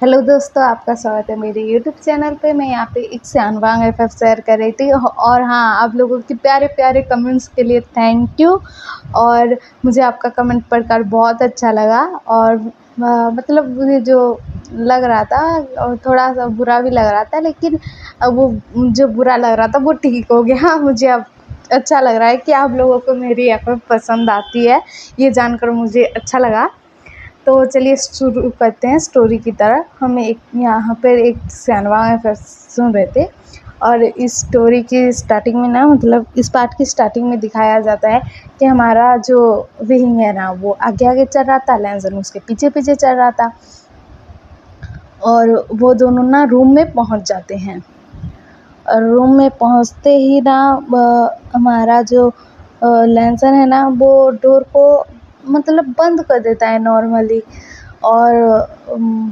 Hello दोस्तों, आपका स्वागत है मेरे यूट्यूब चैनल पे। मैं यहाँ पे एक शानवांग एफएफ शेयर कर रही थी और हाँ, आप लोगों के प्यारे प्यारे कमेंट्स के लिए थैंक यू। और मुझे आपका कमेंट पढ़कर बहुत अच्छा लगा और मतलब मुझे जो लग रहा था और थोड़ा सा बुरा भी लग रहा था, लेकिन वो जो बुरा लग रहा था वो ठीक हो गया। मुझे अब अच्छा लग रहा है कि आप लोगों को मेरी एफएफ पसंद आती है, ये जानकर मुझे अच्छा लगा। तो चलिए शुरू करते हैं स्टोरी की तरह। हम एक यहाँ पर एक शानवांग एफएफ सुन रहे थे और इस स्टोरी की स्टार्टिंग में ना, मतलब इस पार्ट की स्टार्टिंग में दिखाया जाता है कि हमारा जो विंग है ना, वो आगे आगे चल रहा था, लैंसन उसके पीछे पीछे चल रहा था और वो दोनों ना रूम में पहुंच जाते हैं। और रूम में पहुंचते ही ना हमारा जो लैंसन है ना, वो डोर को मतलब बंद कर देता है नॉर्मली। और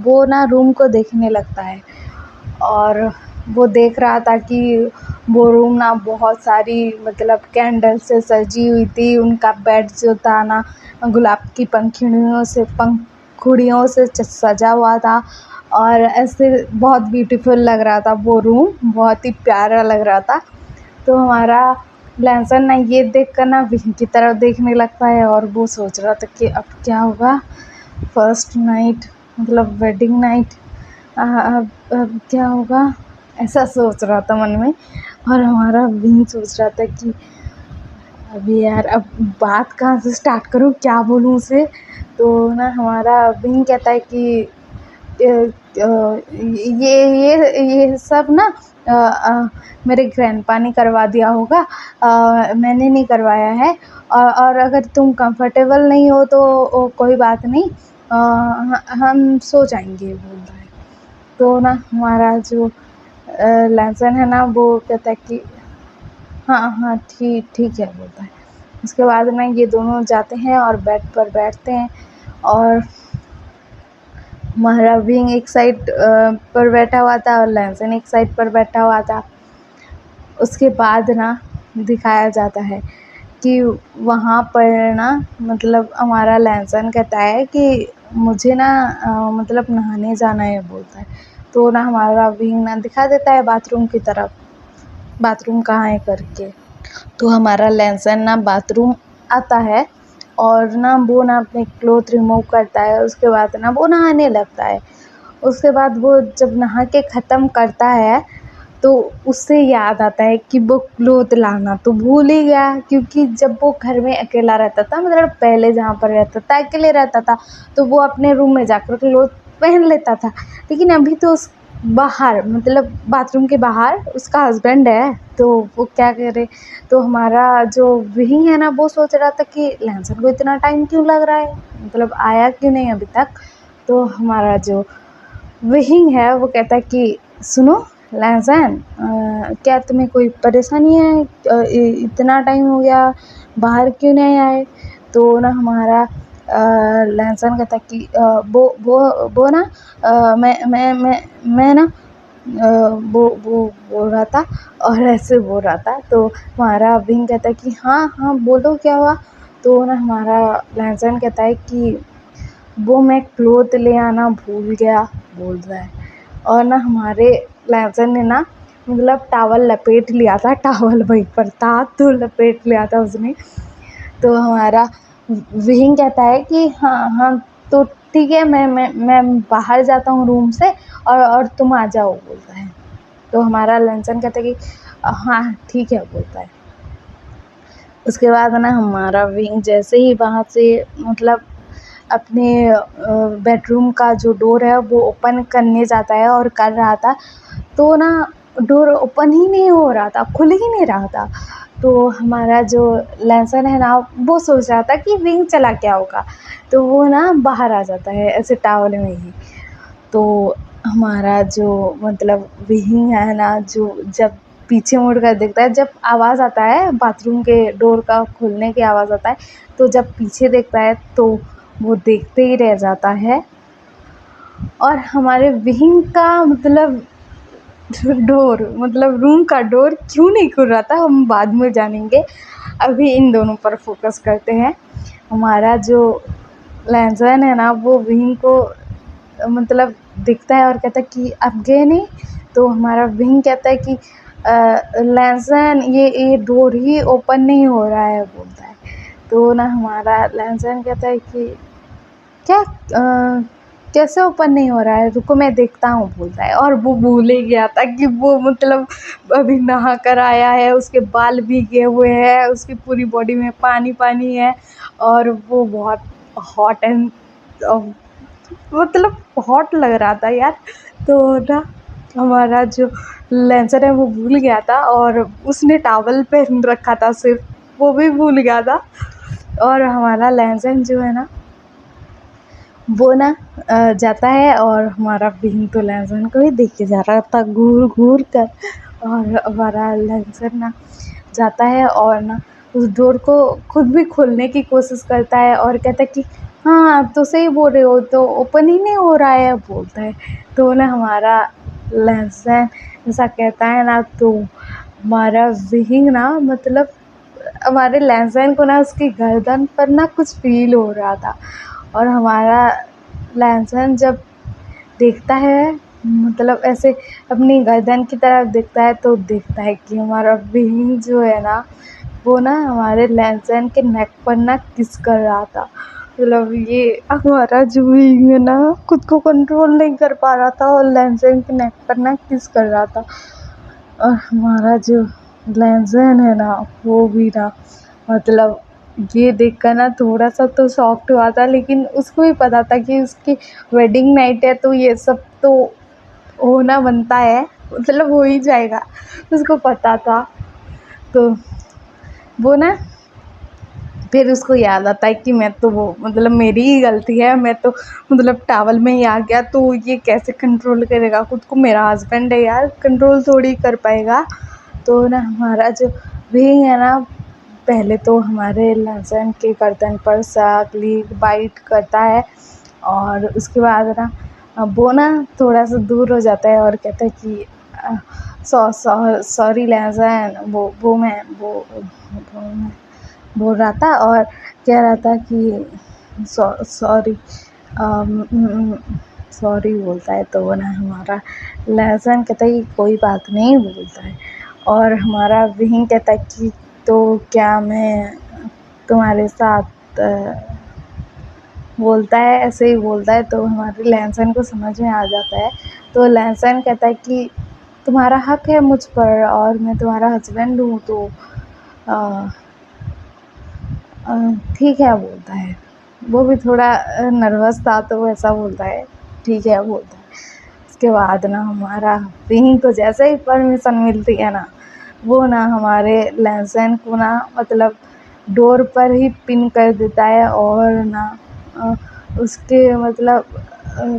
वो ना रूम को देखने लगता है और वो देख रहा था कि वो रूम ना बहुत सारी मतलब कैंडल से सजी हुई थी। उनका बेड जो था ना, गुलाब की पंखुड़ियों से सजा हुआ था और ऐसे बहुत ब्यूटीफुल लग रहा था। वो रूम बहुत ही प्यारा लग रहा था। तो हमारा लैंसन ना ये देख कर ना विंग की तरफ देखने लगता है और वो सोच रहा था कि अब क्या होगा। फर्स्ट नाइट मतलब वेडिंग नाइट, अब क्या होगा, ऐसा सोच रहा था मन में। और हमारा विंग सोच रहा था कि अभी यार अब बात कहाँ से स्टार्ट करूँ, क्या बोलूँ उसे। तो ना हमारा विंग कहता है कि ये सब ना मेरे ग्रैंडपा ने करवा दिया होगा, मैंने नहीं करवाया है। और अगर तुम कंफर्टेबल नहीं हो तो कोई बात नहीं, हम सो जाएंगे, बोल रहा है। तो ना हमारा जो लैंसन है ना, वो कहता है कि हाँ हाँ ठीक ठीक है, बोलता है। उसके बाद ना ये दोनों जाते हैं और बेड पर बैठते हैं और हमारा विंग एक साइड पर बैठा हुआ था और लैंसन एक साइड पर बैठा हुआ था। उसके बाद ना दिखाया जाता है कि वहाँ पर ना मतलब हमारा लैंसन कहता है कि मुझे ना मतलब नहाने जाना है, बोलता है। तो ना हमारा विंग ना दिखा देता है बाथरूम की तरफ, बाथरूम कहाँ है करके। तो हमारा लैंसन ना बाथरूम आता है और ना वो ना अपने क्लोथ रिमूव करता है। उसके बाद ना वो नहाने लगता है। उसके बाद वो जब नहा के ख़त्म करता है तो उससे याद आता है कि वो क्लोथ लाना तो भूल ही गया, क्योंकि जब वो घर में अकेला रहता था, मतलब पहले जहाँ पर रहता था अकेले रहता था, तो वो अपने रूम में जाकर क्लोथ पहन लेता था। लेकिन अभी तो उस बाहर मतलब बाथरूम के बाहर उसका हस्बैंड है, तो वो क्या करे। तो हमारा जो विंग है ना, वो सोच रहा था कि लैंसन को इतना टाइम क्यों लग रहा है, मतलब आया क्यों नहीं अभी तक। तो हमारा जो विंग है वो कहता है कि सुनो लैंसन, क्या तुम्हें कोई परेशानी है, इतना टाइम हो गया बाहर क्यों नहीं आए। तो ना हमारा लैंसन कहता है कि वो ना मैं ना वो बोल रहा था और ऐसे बोल रहा था। तो हमारा विंग कहता है कि हाँ हाँ बोलो क्या हुआ। तो ना हमारा लैंसन कहता है कि वो मैं क्लोथ ले आना भूल गया, बोल रहा है। और ना हमारे लैंसन ने ना मतलब टॉवल लपेट लिया था, टॉवल वहीं पर था तो लपेट लिया था उसने। तो हमारा विंग कहता है कि हाँ हाँ तो ठीक है, मैं बाहर जाता हूँ रूम से और तुम आ जाओ, बोलता है। तो हमारा लैंसन कहता है कि हाँ ठीक है, बोलता है। उसके बाद ना हमारा विंग जैसे ही वहाँ से मतलब अपने बेडरूम का जो डोर है वो ओपन करने जाता है और कर रहा था, तो ना डोर ओपन ही नहीं हो रहा था, खुल ही नहीं रहा था। तो हमारा जो लैंसन है ना, वो सोच रहा था कि विंग चला क्या होगा, तो वो ना बाहर आ जाता है ऐसे टॉवल में ही। तो हमारा जो मतलब विंग है ना, जो जब पीछे मुड़ कर देखता है, जब आवाज़ आता है बाथरूम के डोर का खुलने की आवाज़ आता है, तो जब पीछे देखता है तो वो देखते ही रह जाता है। और हमारे विंग का मतलब डोर मतलब रूम का डोर क्यों नहीं खुल रहा था, हम बाद में जानेंगे। अभी इन दोनों पर फोकस करते हैं। हमारा जो लैंसन है ना, वो विंग को मतलब दिखता है और कहता है कि आप गए नहीं। तो हमारा विंग कहता है कि लैंसन ये डोर ही ओपन नहीं हो रहा है बोलता है। तो ना हमारा लैंसन कहता है कि क्या कैसे ओपन नहीं हो रहा है, रुको मैं देखता हूँ बोलता है। और वो भूल ही गया था कि वो मतलब अभी नहा कर आया है, उसके बाल भीगे हुए हैं, उसकी पूरी बॉडी में पानी पानी है और वो बहुत हॉट एंड मतलब हॉट लग रहा था यार। तो ना हमारा जो लेंसर है वो भूल गया था और उसने टॉवल पहन रखा था सिर्फ, वो भी भूल गया था। और हमारा लेंसन जो है ना वो ना जाता है और हमारा विंग तो लेंसन को ही देखे जा रहा था घूर घूर कर। और हमारा लेंसन ना जाता है और ना उस डोर को खुद भी खोलने की कोशिश करता है और कहता है कि हाँ आप तो सही बोल रहे हो, तो ओपन ही नहीं हो रहा है बोलता है। तो ना हमारा लेंसन ऐसा कहता है ना, तो हमारा विंग ना मतलब हमारे लेंसन को ना उसकी गर्दन पर ना कुछ फील हो रहा था। और हमारा लहसुन जब देखता है मतलब ऐसे अपनी गर्दन की तरफ देखता है तो देखता है कि हमारा विंग जो है ना वो ना हमारे लहसुन के नेक पर ना किस कर रहा था। मतलब ये हमारा जो विंग है ना खुद को कंट्रोल नहीं कर पा रहा था और लहसुन के नेक पर ना किस कर रहा था। और हमारा जो लहसुन है ना वो भी ना मतलब ये देखकर ना थोड़ा-सा तो शॉक्ड हुआ था, लेकिन उसको भी पता था कि उसकी वेडिंग नाइट है तो ये सब तो होना बनता है, मतलब हो ही जाएगा, उसको पता था। तो वो ना फिर उसको याद आता है कि मैं तो वो मतलब मेरी ही गलती है, मैं तो मतलब टॉवल में ही आ गया, तो ये कैसे कंट्रोल करेगा खुद को, मेरा हस्बैंड है यार, कंट्रोल थोड़ी कर पाएगा। तो ना हमारा जो विंग है ना पहले तो हमारे लहसुन के गर्दन पर सगली बाइट करता है और उसके बाद ना वो ना थोड़ा सा दूर हो जाता है और कहता है कि सॉरी लहसुन, वो मैं बोल रहा था और कह रहा था कि सॉरी सॉरी बोलता है। तो वो ना हमारा लहसुन कहता है कि कोई बात नहीं बोलता है। और हमारा विंग कहता है कि तो क्या मैं तुम्हारे साथ बोलता है, ऐसे ही बोलता है। तो हमारे लहसुन को समझ में आ जाता है। तो लहसुन कहता है कि तुम्हारा हक है मुझ पर और मैं तुम्हारा हस्बैंड हूँ, तो अ, ठीक है बोलता है। वो भी थोड़ा नर्वस था तो वो ऐसा बोलता है, ठीक है बोलता है। उसके बाद ना हमारा विंग को जैसे ही परमिशन मिलती है ना वो ना हमारे लहसुन को ना मतलब डोर पर ही पिन कर देता है और ना अ, उसके मतलब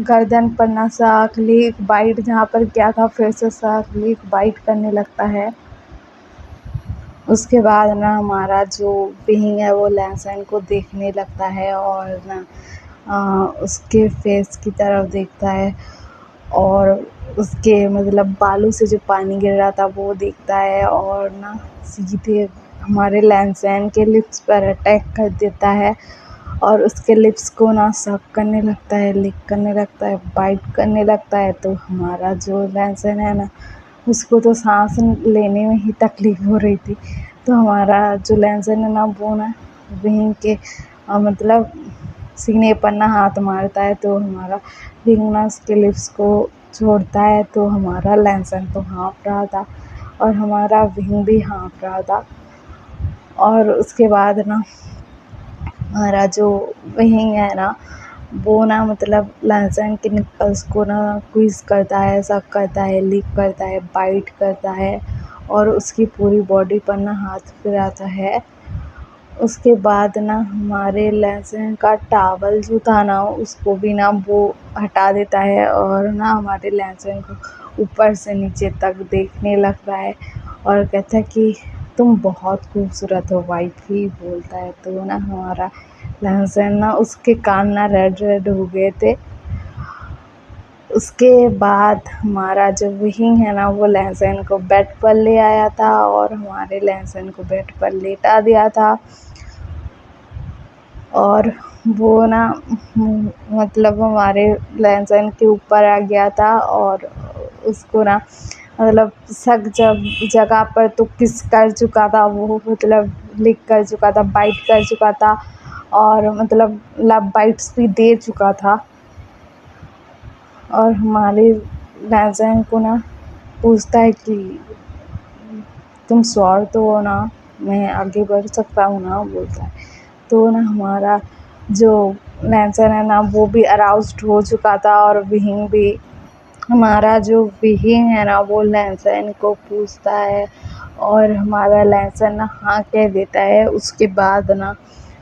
गर्दन पर ना साँप लीक बाइट जहाँ पर किया था फिर से साँप लीक बाइट करने लगता है। उसके बाद ना हमारा जो विंग है वो लहसुन को देखने लगता है और ना उसके फेस की तरफ देखता है और उसके मतलब बालों से जो पानी गिर रहा था वो देखता है और ना सीधे हमारे लहसुन के लिप्स पर अटैक कर देता है और उसके लिप्स को ना सक करने लगता है, लिक करने लगता है, बाइट करने लगता है। तो हमारा जो लहसुन है ना उसको तो साँस लेने में ही तकलीफ़ हो रही थी। तो हमारा जो लहसुन है ना वो ना विंग के मतलब सीने पर ना हाथ मारता है। तो हमारा विंग ना उसके लिप्स को छोड़ता है। तो हमारा लहसुन तो हाँफ रहा था और हमारा विंग भी हाँफ रहा था। और उसके बाद ना हमारा जो विंग है ना वो ना मतलब लहसुन के निप्पल्स को ना स्क्वीज़ करता है, सक करता है, लिक करता है, बाइट करता है और उसकी पूरी बॉडी पर ना हाथ फिराता है। उसके बाद ना हमारे लहसुन का टॉवल जो था ना उसको भी ना वो हटा देता है और ना हमारे लहसुन को ऊपर से नीचे तक देखने लगता है और कहता है कि तुम बहुत खूबसूरत हो वाइफ़ी बोलता है। तो ना हमारा लहसुन ना उसके कान ना रेड रेड हो गए थे। उसके बाद हमारा जो विंग है ना वो लहसुन को बेड पर ले आया था और हमारे लहसुन को बेड पर लेटा दिया था। और वो ना मतलब हमारे लहसन के ऊपर आ गया था और उसको ना मतलब सब जगह पर तो किस कर चुका था वो, मतलब लिक कर चुका था, बाइट कर चुका था और मतलब लव बाइट्स भी दे चुका था। और हमारे लहसन को ना पूछता है कि तुम श्योर तो हो ना, मैं आगे बढ़ सकता हूँ ना, बोलता है। तो ना हमारा जो लहसन है ना वो भी अराउज्ड हो चुका था और विहिंग भी। हमारा जो विहिंग है ना वो लहसन को पूछता है और हमारा लहसन ना हाँ कह देता है। उसके बाद ना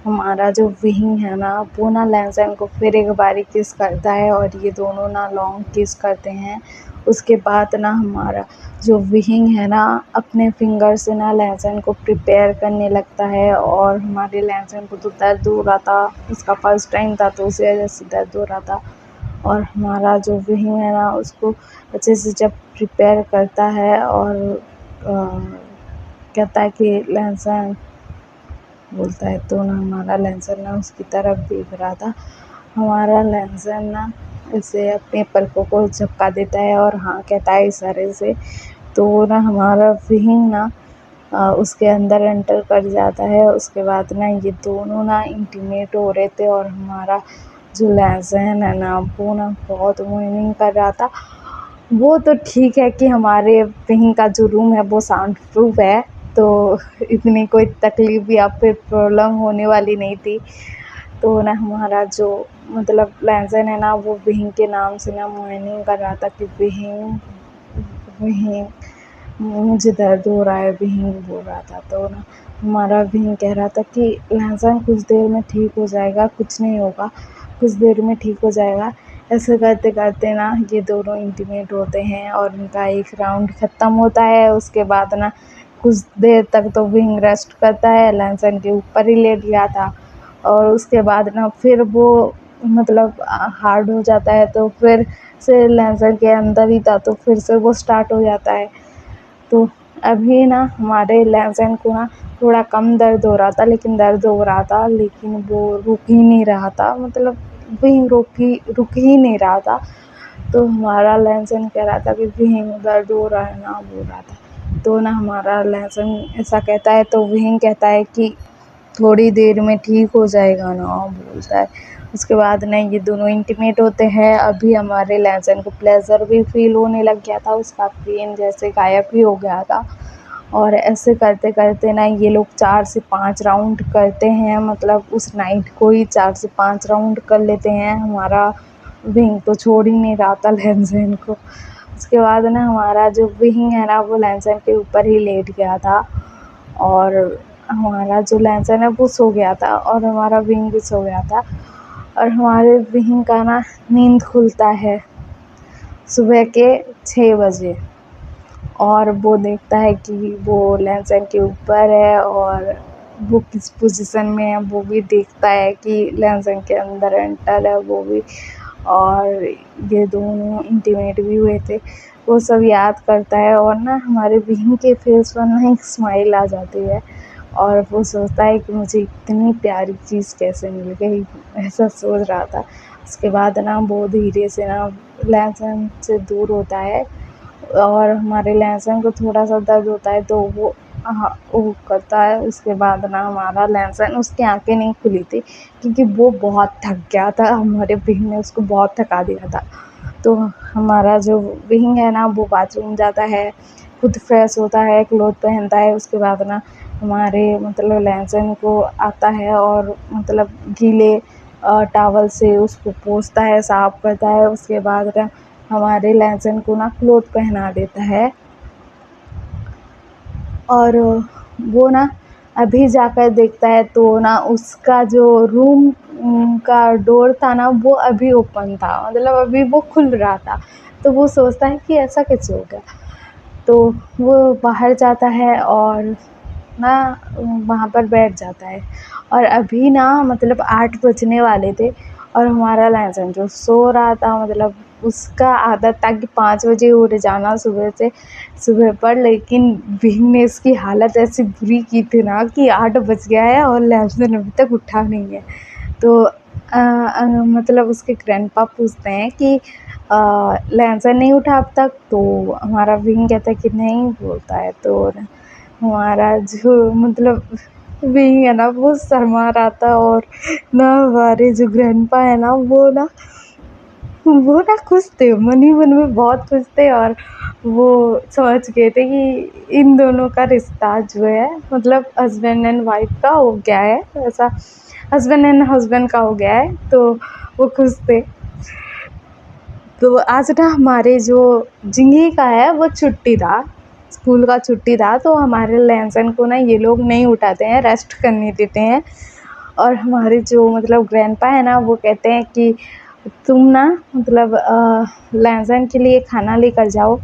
हमारा जो विहिंग है ना वो ना लहसन को फिर एक बारी किस करता है और ये दोनों ना लॉन्ग किस करते हैं। उसके बाद ना हमारा जो विहिंग है ना अपने फिंगर से ना लहसन को प्रिपेयर करने लगता है और हमारे लहसन को तो दर्द हो रहा था, उसका फर्स्ट टाइम था तो उसी वजह से दर्द हो रहा था। और हमारा जो विहिंग है ना उसको अच्छे से जब प्रिपेयर करता है और कहता है कि लहसन, बोलता है तो ना हमारा लहसन ना उसकी तरफ देख रहा था। हमारा लहसन ना ऐसे अपने पलकों को झपका देता है और हाँ कहता है इशारे से। तो ना हमारा विहिंग ना उसके अंदर एंटर कर जाता है। उसके बाद ना ये दोनों ना इंटीमेट हो रहे थे और हमारा जो लहसन है ना वो ना बहुत मोहिनी कर रहा था। वो तो ठीक है कि हमारे विहिंग का जो रूम है वो साउंड प्रूफ है, तो इतनी कोई तकलीफ या फिर प्रॉब्लम होने वाली नहीं थी। तो ना हमारा जो मतलब लहसन है ना वो विहिंग के नाम से ना मोहिनी कर रहा था कि विहिंग विहिंग मुझे दर्द हो रहा है, विहिंग बोल रहा था। तो ना हमारा विहिंग कह रहा था कि लहसन कुछ देर में ठीक हो जाएगा, कुछ नहीं होगा, कुछ देर में ठीक हो जाएगा। ऐसे करते करते ना ये दोनों इंटीमेट होते हैं और उनका एक राउंड ख़त्म होता है। उसके बाद ना कुछ देर तक तो विहिंग रेस्ट करता है, लहसन के ऊपर ही लेट गया था। और उसके बाद ना फिर वो मतलब हार्ड हो जाता है तो फिर से लहसन के अंदर ही था तो फिर से वो स्टार्ट हो जाता है। तो अभी ना हमारे लहसन को ना थोड़ा कम दर्द हो रहा था, लेकिन दर्द हो रहा था, लेकिन वो रुक ही नहीं रहा था, मतलब विहिंग रुक ही नहीं रहा था। तो हमारा लहसन कह रहा था कि विहिंग दर्द हो रहा है ना, बोल रहा था। तो ना हमारा लहसन ऐसा कहता है तो विहिंग कहता है कि थोड़ी देर में ठीक हो जाएगा ना, बोलता है। उसके बाद ना ये दोनों इंटीमेट होते हैं। अभी हमारे लहसन को प्लेज़र भी फ़ील होने लग गया था, उसका पेन जैसे गायब ही हो गया था। और ऐसे करते करते ना ये लोग 4 से 5 राउंड करते हैं, मतलब उस नाइट को ही 4 से 5 राउंड कर लेते हैं। हमारा विंग तो छोड़ ही नहीं रहा था लहसन को। उसके बाद ना हमारा जो विंग है ना वो लहसन के ऊपर ही लेट गया था और हमारा जो लहसन है वो सो गया था और हमारा विंग भी सो गया था। और हमारे विंग का ना नींद खुलता है सुबह के 6 बजे और वो देखता है कि वो लहसन के ऊपर है और वो किस पोजीशन में है वो भी देखता है कि लहसन के अंदर एंटर है वो भी। और ये दोनों इंटीमेट भी हुए थे, वो सब याद करता है और ना हमारे विंग के फेस पर ना एक स्माइल आ जाती है और वो सोचता है कि मुझे इतनी प्यारी चीज़ कैसे मिल गई, ऐसा सोच रहा था। उसके बाद ना वो धीरे से ना लहसन से दूर होता है और हमारे लहसन को थोड़ा-सा दर्द होता है तो वो वो करता है। उसके बाद ना हमारा लहसन, उसकी आँखें नहीं खुली थी क्योंकि वो बहुत थक गया था, हमारे विंग ने उसको बहुत थका दिया था। तो हमारा जो विंग है ना वो बाथरूम जाता है, खुद फ्रेश होता है, क्लॉथ पहनता है। उसके बाद ना हमारे मतलब लहसन को आता है और मतलब गीले टॉवल से उसको पोंछता है, साफ़ करता है। उसके बाद ना हमारे लहसन को ना क्लॉथ पहना देता है और वो ना अभी जाकर देखता है तो ना उसका जो रूम का डोर था ना वो अभी ओपन था, मतलब अभी वो खुल रहा था। तो वो सोचता है कि ऐसा कैसे हो गया? तो वो बाहर जाता है और ना वहाँ पर बैठ जाता है और अभी ना मतलब 8 बजने वाले थे और हमारा लहसन जो सो रहा था, मतलब उसका आदत था कि 5 बजे उठ जाना सुबह से, सुबह पर, लेकिन विंग ने उसकी हालत ऐसी बुरी की थी ना कि 8 बज गया है और लहसुन अभी तक उठा नहीं है। तो मतलब उसके ग्रैंडपा पूछते हैं कि लहसन नहीं उठा अब तक, तो हमारा विंग कहता है कि नहीं बोलता है। तो हमारा जो मतलब विंग है ना वो शर्मा रहा था, और ना हमारे जो ग्रैंडपा है ना वो ना खुश थे, मन ही मन में बहुत खुश थे, और वो समझ गए थे कि इन दोनों का रिश्ता जो है मतलब हस्बैंड एंड वाइफ का हो गया है, ऐसा हस्बैंड एंड हस्बैंड का हो गया है, तो वो खुश थे। तो आज ना हमारे जो जिंगी का है वो छुट्टी था, स्कूल का छुट्टी था, तो हमारे लहसन को ना ये लोग नहीं उठाते हैं, रेस्ट करने देते हैं। और हमारे जो मतलब ग्रैंडपा है ना वो कहते हैं कि तुम ना मतलब लहसन के लिए खाना लेकर जाओ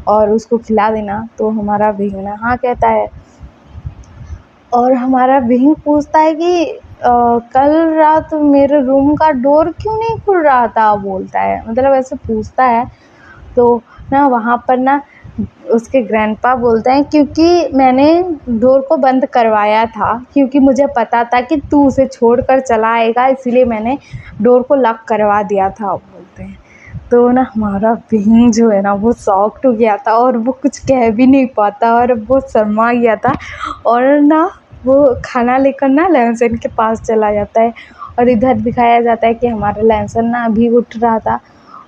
और उसको खिला देना। तो हमारा भीगना हाँ कहता है, और हमारा विंग पूछता है कि कल रात मेरे रूम का डोर क्यों नहीं खुल रहा था, बोलता है, मतलब ऐसे पूछता है। तो ना वहाँ पर ना उसके ग्रैंडपा बोलते हैं क्योंकि मैंने डोर को बंद करवाया था, क्योंकि मुझे पता था कि तू उसे छोड़कर चला आएगा, इसीलिए मैंने डोर को लॉक करवा दिया था, बोलते हैं। तो ना हमारा विंग जो है ना वो शॉक्ड हो गया था, और वो कुछ कह भी नहीं पाता, और वो शर्मा गया था, और ना वो खाना लेकर ना लहसन के पास चला जाता है। और इधर दिखाया जाता है कि हमारा लहसन ना अभी उठ रहा था,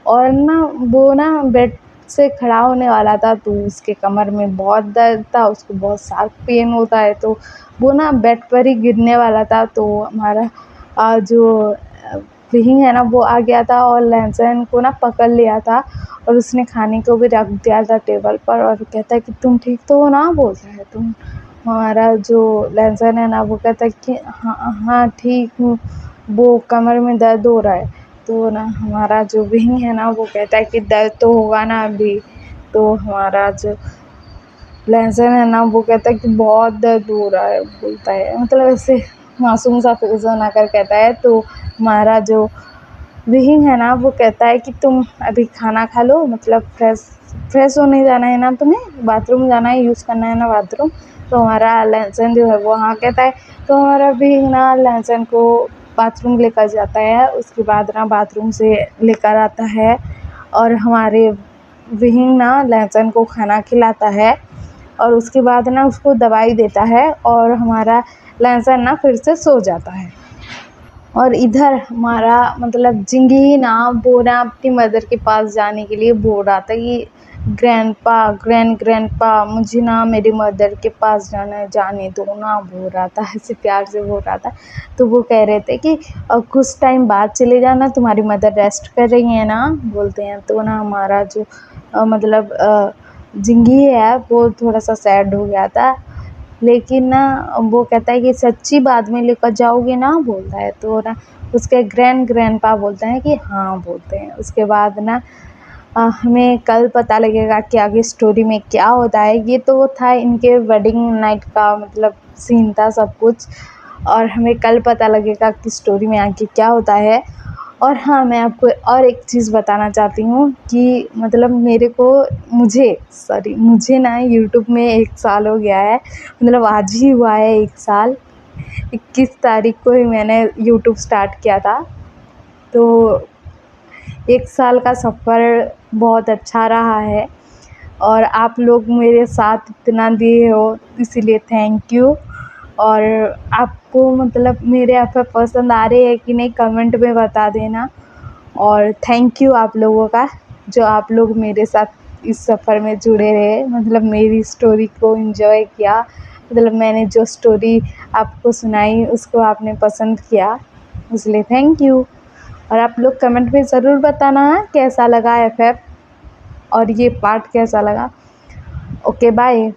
और ना वो ना बेड से खड़ा होने वाला था, तो उसके कमर में बहुत दर्द था, उसको बहुत शार्प पेन होता है, तो वो ना बेड पर ही गिरने वाला था। तो हमारा जो विंग है ना वो आ गया था, और लहसन को ना पकड़ लिया था, और उसने खाने को भी रख दिया था टेबल पर, और कहता है कि तुम ठीक तो हो ना, बोलता है। तुम हमारा जो लहसन है ना वो कहता है कि हाँ हाँ ठीक हूँ, वो कमर में दर्द हो रहा है। तो ना हमारा जो विंग है ना वो कहता है कि दर्द तो होगा ना अभी। तो हमारा जो लहसन है ना वो कहता है कि बहुत दर्द हो रहा है, बोलता है, मतलब ऐसे मासूम सा फेस बनाकर कहता है। तो हमारा जो विंग है ना वो कहता है कि तुम अभी खाना खा लो, मतलब फ्रेश होने जाना है ना, तुम्हें बाथरूम जाना है, यूज़ करना है ना बाथरूम। तो हमारा लहसन जो है वो हाँ कहता है। तो हमारा विंग ना लहसन को बाथरूम लेकर जाता है, उसके बाद ना बाथरूम से लेकर आता है, और हमारे विंग ना लहसन को खाना खिलाता है, और उसके बाद ना उसको दवाई देता है, और हमारा लहसन ना फिर से सो जाता है। और इधर हमारा मतलब जिंगी ना वो ना अपनी मदर के पास जाने के लिए बोल रहा था कि ग्रैंडपा मुझे ना मेरी मदर के पास जाने दो ना, बोल रहा था, ऐसे प्यार से बोल रहा था। तो वो कह रहे थे कि कुछ टाइम बाद चले जाना, तुम्हारी मदर रेस्ट कर रही है ना, बोलते हैं। तो ना हमारा जो मतलब जिंगी है वो थोड़ा सा सैड हो गया था, लेकिन ना वो कहता है कि सच्ची बाद में लेकर जाओगे ना, बोलता है। तो ना उसके ग्रैंडपा बोलते हैं कि हाँ, बोलते हैं। उसके बाद ना हमें कल पता लगेगा कि आगे स्टोरी में क्या होता है। ये तो था इनके वेडिंग नाइट का मतलब सीन था सब कुछ, और हमें कल पता लगेगा कि स्टोरी में आगे क्या होता है। और हाँ, मैं आपको और एक चीज़ बताना चाहती हूँ कि मतलब मुझे ना यूट्यूब में 1 साल हो गया है, मतलब आज ही हुआ है 1 साल। 21 तारीख को ही मैंने यूट्यूब स्टार्ट किया था। तो 1 साल का सफ़र बहुत अच्छा रहा है, और आप लोग मेरे साथ इतना दिए हो, इसीलिए थैंक यू। और आपको मतलब मेरे ऐप पसंद आ रहे हैं कि नहीं, कमेंट में बता देना। और थैंक यू आप लोगों का, जो आप लोग मेरे साथ इस सफ़र में जुड़े रहे, मतलब मेरी स्टोरी को एंजॉय किया, मतलब मैंने जो स्टोरी आपको सुनाई उसको आपने पसंद किया, इसलिए थैंक यू। और आप लोग कमेंट में ज़रूर बताना कैसा लगा एफएफ, और ये पार्ट कैसा लगा। Okay, bye.